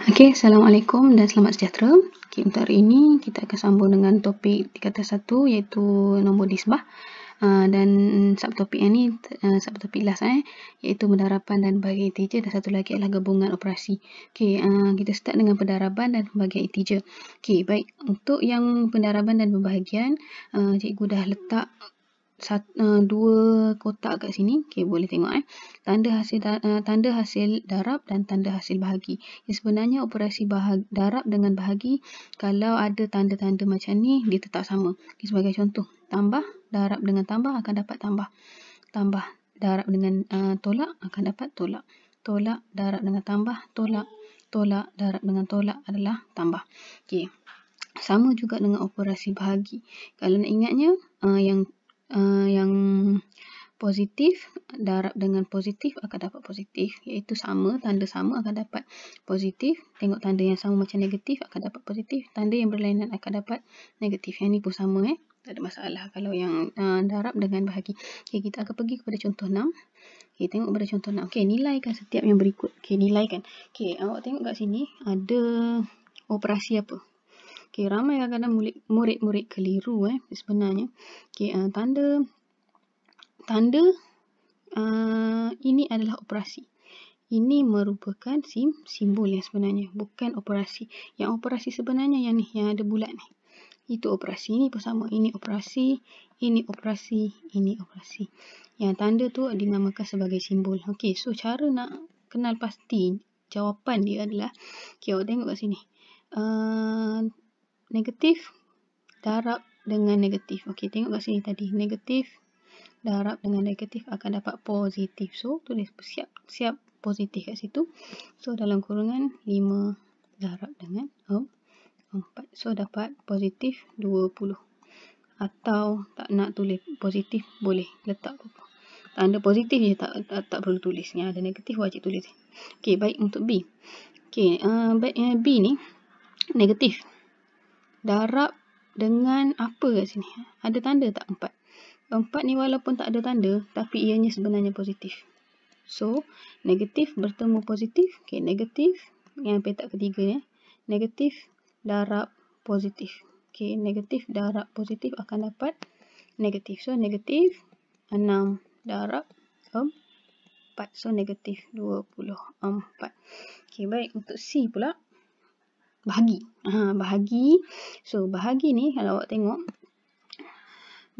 Okey, Assalamualaikum dan selamat sejahtera. Okey, untuk hari ini kita akan sambung dengan topik 3.1 iaitu nombor nisbah. Dan subtopik yang ni, subtopik last iaitu pendaraban dan pembahagian integer, dan satu lagi adalah gabungan operasi. Okey, kita start dengan pendaraban dan pembahagian integer. Okey, baik. Untuk yang pendaraban dan pembahagian, cikgu dah letak dua kotak kat sini. Okey, boleh tengok tanda hasil darab dan tanda hasil bahagi. Sebenarnya operasi darab dengan bahagi, kalau ada tanda-tanda macam ni, dia tetap sama. Okay, sebagai contoh, tambah darab dengan tambah akan dapat tambah. Tambah darab dengan tolak akan dapat tolak. Tolak darab dengan tambah, tolak. Tolak darab dengan tolak adalah tambah. Okey. Sama juga dengan operasi bahagi. Kalau nak ingatnya, yang positif, darab dengan positif akan dapat positif, iaitu sama, tanda sama akan dapat positif. Tengok tanda yang sama macam negatif akan dapat positif, tanda yang berlainan akan dapat negatif. Yang ni pun sama, tak ada masalah kalau yang darab dengan bahagi. Okay, kita akan pergi kepada contoh 6. Okay, tengok pada contoh 6. Okay, nilaikan setiap yang berikut. Okay, nilaikan. Okay, awak tengok kat sini ada operasi apa. Okay, ramai kadang-kadang murid-murid keliru sebenarnya. Okay, tanda ini adalah operasi. Ini merupakan simbol yang sebenarnya, bukan operasi. Yang operasi sebenarnya yang ni, yang ada bulat ni. Itu operasi. Ini pun sama. Ini operasi, ini operasi, ini operasi. Yang tanda tu dinamakan sebagai simbol. Okay, so cara nak kenal pasti jawapan dia adalah, okay, awak tengok kat sini. Negatif darab dengan negatif. Okey, tengok kat sini tadi. Negatif darab dengan negatif akan dapat positif. So, tulis siap positif kat situ. So, dalam kurungan 5 darab dengan 4. So, dapat positif 20. Atau tak nak tulis positif, boleh letak tanda positif je, tak perlu tulis. Yang ada negatif wajib tulis. Okey, baik untuk B. Okey, B ni negatif. Darab dengan apa kat sini? Ada tanda tak 4? 4 ni walaupun tak ada tanda, tapi ianya sebenarnya positif. So, negatif bertemu positif. Okay, negatif, yang petak ketiga ni. Negatif darab positif. Okay, negatif darab positif akan dapat negatif. So, negatif 6 darab 4. So, negatif 24. Okay, baik. Untuk C pula. Bahagi. Bahagi. So, bahagi ni kalau awak tengok.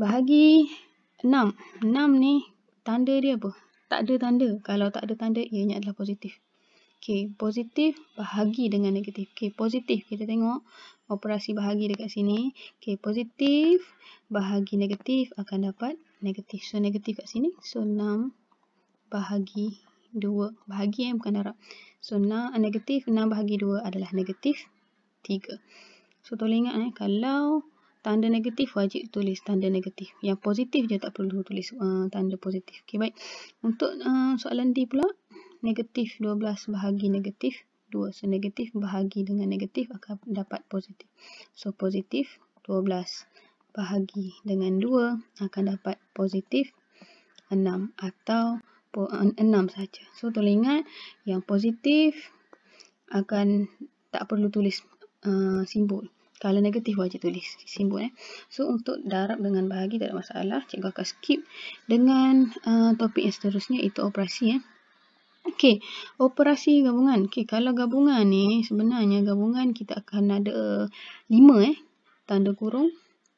Bahagi 6. 6 ni tanda dia apa? Tak ada tanda. Kalau tak ada tanda, ianya adalah positif. Okay, positif bahagi dengan negatif. Okay, positif. Kita tengok operasi bahagi dekat sini. Okay, positif bahagi negatif akan dapat negatif. So, negatif kat sini. So, 6 bahagi 2. Bahagi bukan darab. So, negatif 6 bahagi 2 adalah negatif 3. So, tolong ingat kalau tanda negatif wajib tulis tanda negatif. Yang positif je tak perlu tulis tanda positif. Okay, baik. Untuk soalan D pula, negatif 12 bahagi negatif 2. So, negatif bahagi dengan negatif akan dapat positif. So, positif 12 bahagi dengan 2 akan dapat positif 6 atau 6 saja. So, tolong ingat yang positif akan tak perlu tulis simbol. Kalau negatif wajib tulis simbol. So, untuk darab dengan bahagi tak ada masalah. Cikgu akan skip dengan topik yang seterusnya, itu operasi. Okey, operasi gabungan. Okey, kalau gabungan ni, sebenarnya gabungan kita akan ada 5 tanda kurung,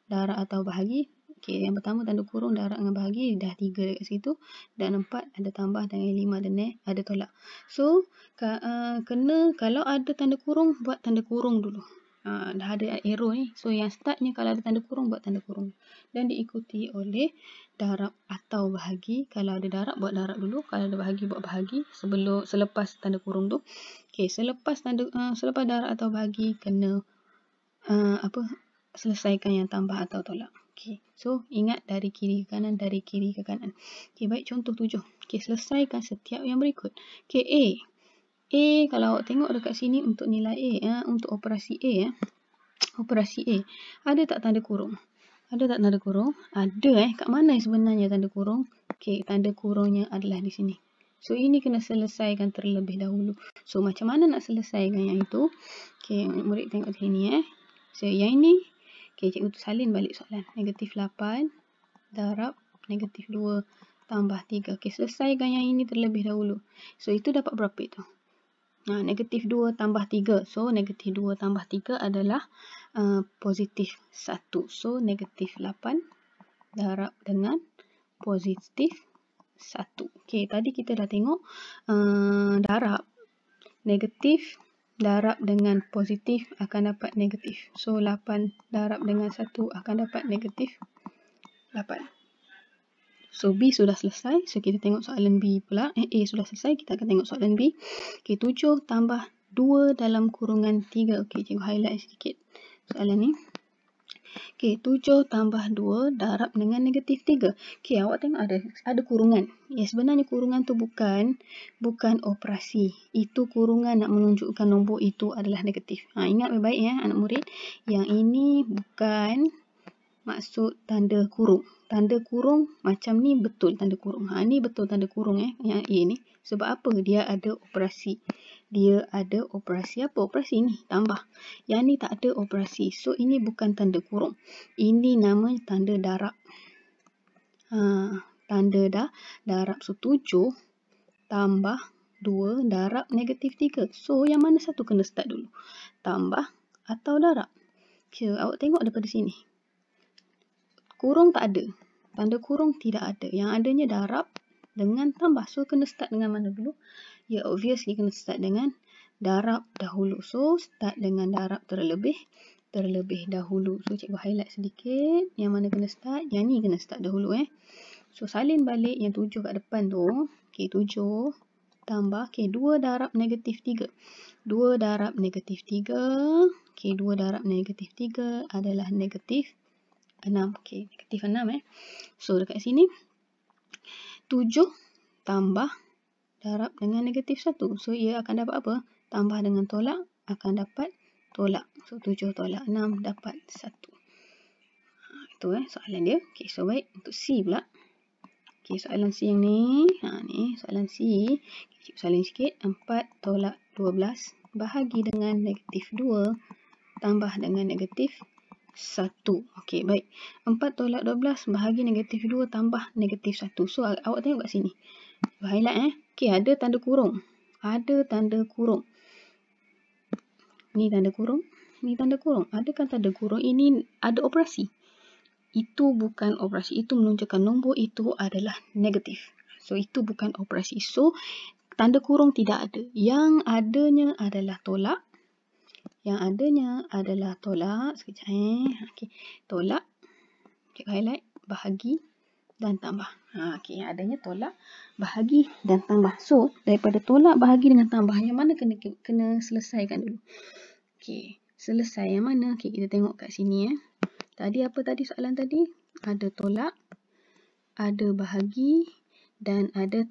darab atau bahagi. Okey, yang pertama tanda kurung, darab dengan bahagi, dah 3 dekat situ. Dan 4 ada tambah, dan 5 ada tolak. So, kalau ada tanda kurung, buat tanda kurung dulu. Dah ada arrow ni. So, yang startnya kalau ada tanda kurung, buat tanda kurung. Dan diikuti oleh darab atau bahagi. Kalau ada darab, buat darab dulu. Kalau ada bahagi, buat bahagi. Selepas tanda kurung tu. Okay, selepas darab atau bahagi, kena selesaikan yang tambah atau tolak. Okay, so ingat dari kiri ke kanan, dari kiri ke kanan. Okay, baik, contoh 7. Okay, selesaikan setiap yang berikut. Okay, A, kalau awak tengok dekat sini untuk nilai A, untuk operasi A, operasi A, ada tak tanda kurung? Ada tak tanda kurung? Ada. Kat mana sebenarnya tanda kurung? Okay, tanda kurungnya adalah di sini. So, ini kena selesaikan terlebih dahulu. So, macam mana nak selesaikan yang itu? Okay, murid tengok sini So, yang ini, okay, cikgu salin balik soalan. Negatif 8 darab negatif 2 tambah 3. Okay, selesaikan yang ini terlebih dahulu. So, itu dapat berapa itu? Negatif 2 tambah 3. So, negatif 2 tambah 3 adalah positif 1. So, negatif 8 darab dengan positif 1. Okay, tadi kita dah tengok darab. Negatif darab dengan positif akan dapat negatif. So, 8 darab dengan 1 akan dapat negatif 8. So, B sudah selesai. So, kita tengok soalan B pula. A sudah selesai. Kita akan tengok soalan B. Okay, 7 tambah 2 dalam kurungan 3. Okay, cikgu highlight sedikit soalan ni. Okay, 7 tambah 2 darab dengan negatif 3. Okay, awak tengok ada kurungan. Ya, sebenarnya kurungan tu bukan operasi. Itu kurungan nak menunjukkan nombor itu adalah negatif. Ingat baik-baik anak murid. Yang ini bukan maksud tanda kurung. Tanda kurung macam ni betul tanda kurung. Ni betul tanda kurung yang A ni. Sebab apa? Dia ada operasi. Dia ada operasi apa? Operasi ni tambah. Yang ni tak ada operasi. So, ini bukan tanda kurung. Ini nama tanda darab. Tanda darab. So, 7 tambah 2 darab negatif 3. So, yang mana satu kena start dulu? Tambah atau darab? Okay, awak tengok daripada sini. Kurung tak ada. Tanda kurung tidak ada. Yang adanya darab dengan tambah. So, kena start dengan mana dulu? Ya, obviously kena start dengan darab dahulu. So, start dengan darab terlebih dahulu. So, cikgu highlight sedikit. Yang mana kena start? Yang ni kena start dahulu. So, salin balik yang 7 kat depan tu. Okay, 7 tambah. Okay, 2 darab negatif 3. 2 darab negatif 3. Okay, 2 darab negatif 3 adalah negatif 6. Okay, negatif 6 So, dekat sini 7 tambah darab dengan negatif 1. So, ia akan dapat apa? Tambah dengan tolak akan dapat tolak. So, 7 tolak 6 dapat 1. Itu soalan dia. Okay, so baik. Untuk C pula. Okay, soalan C yang ni. Ni soalan C. Okay, salin sikit. 4 tolak 12 bahagi dengan negatif 2 tambah dengan negatif 1. Okey, baik. 4 tolak 12 bahagi negatif 2 tambah negatif 1. So, awak tengok kat sini. Highlight Okey, ada tanda kurung. Ada tanda kurung. Ni tanda kurung. Ni tanda kurung. Adakah tanda kurung ini ada operasi? Itu bukan operasi. Itu menunjukkan nombor itu adalah negatif. So, itu bukan operasi. So, tanda kurung tidak ada. Yang adanya adalah tolak. Yang adanya adalah tolak. Sekejap Okay. Tolak. Cikgu highlight. Bahagi dan tambah. Okay. Yang adanya tolak, bahagi dan tambah. So, daripada tolak, bahagi dengan tambah. Yang mana kena selesaikan dulu? Okay. Selesai yang mana? Okay. Kita tengok kat sini Tadi apa tadi soalan tadi? Ada tolak, ada bahagi dan ada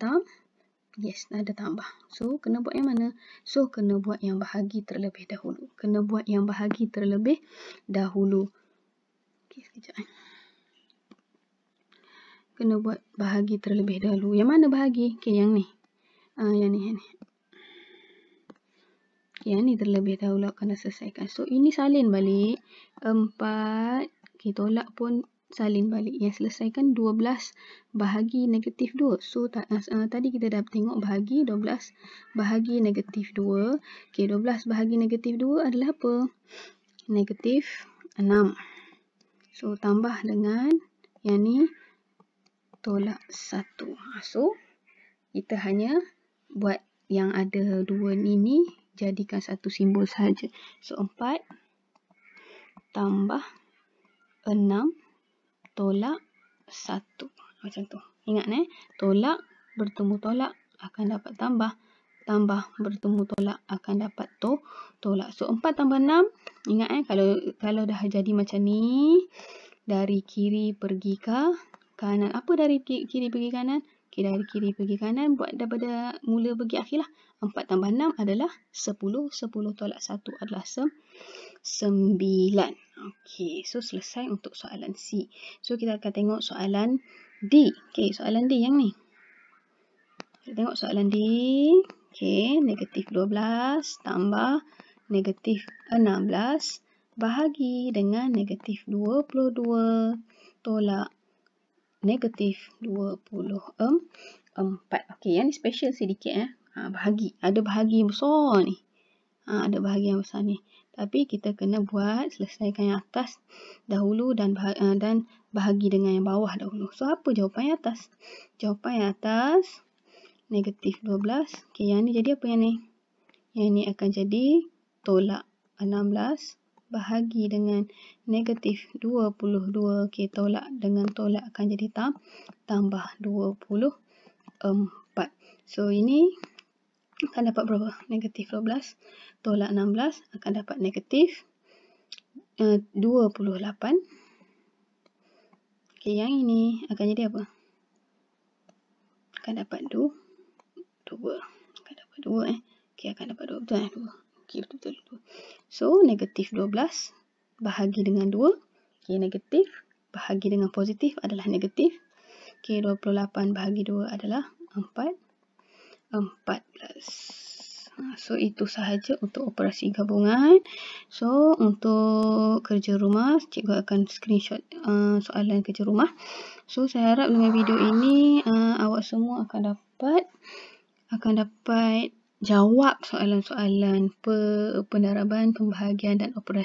Yes, ada tambah. So, kena buat yang mana? So, kena buat yang bahagi terlebih dahulu. Kena buat yang bahagi terlebih dahulu. Okey, sekejap. Kena buat bahagi terlebih dahulu. Yang mana bahagi? Okey, yang ni. Yang ni. Okay, yang ni terlebih dahulu kena selesaikan. So, ini salin balik. 4. Okay, tolak pun salin balik. Yang selesaikan 12 bahagi negatif 2. So, tadi kita dah tengok bahagi 12 bahagi negatif 2. Okay, 12 bahagi negatif 2 adalah apa? Negatif 6. So, tambah dengan yang ni tolak 1. So, kita hanya buat yang ada 2 ini jadikan satu simbol sahaja. So, 4 tambah 6 tolak 1. Macam tu. Ingat tolak bertemu tolak akan dapat tambah. Tambah bertemu tolak akan dapat tolak. So, 4 tambah 6. Ingat kalau dah jadi macam ni, dari kiri pergi ke kanan. Apa dari kiri pergi kanan? Okay, dari kiri pergi kanan, buat daripada mula pergi akhir lah. 4 tambah 6 adalah 10. 10 tolak 1 adalah 9. Okay, so selesai untuk soalan C. So, kita akan tengok soalan D. Okay, soalan D yang ni. Kita tengok soalan D. Okey, negatif 12 tambah negatif 16 bahagi dengan negatif 22 tolak negatif 24. Okey, yang ni special sedikit. Bahagi. Ada bahagi yang besar ni. Ada bahagi yang besar ni. Tapi kita kena selesaikan yang atas dahulu dan bahagi dengan yang bawah dahulu. So, apa jawapan yang atas? Jawapan yang atas negatif 12. Okey, yang ni jadi apa yang ni? Yang ni akan jadi tolak 16 bahagi dengan negatif 22. Okey, tolak dengan tolak akan jadi tambah 24. So, ini akan dapat berapa? Negatif 12 tolak 16 akan dapat negatif 28. Okey, yang ini akan jadi apa? Akan dapat 2. Akan dapat 2. Okey, akan dapat 2. Betul 2. Okey, betul. So, negatif 12 bahagi dengan 2. Okey, negatif bahagi dengan positif adalah negatif. Okey, 28 bahagi 2 adalah 14. So, itu sahaja untuk operasi gabungan. So, untuk kerja rumah, cikgu akan screenshot soalan kerja rumah. So, saya harap dengan video ini awak semua akan dapat jawab soalan-soalan pendaraban, pembahagian dan operasi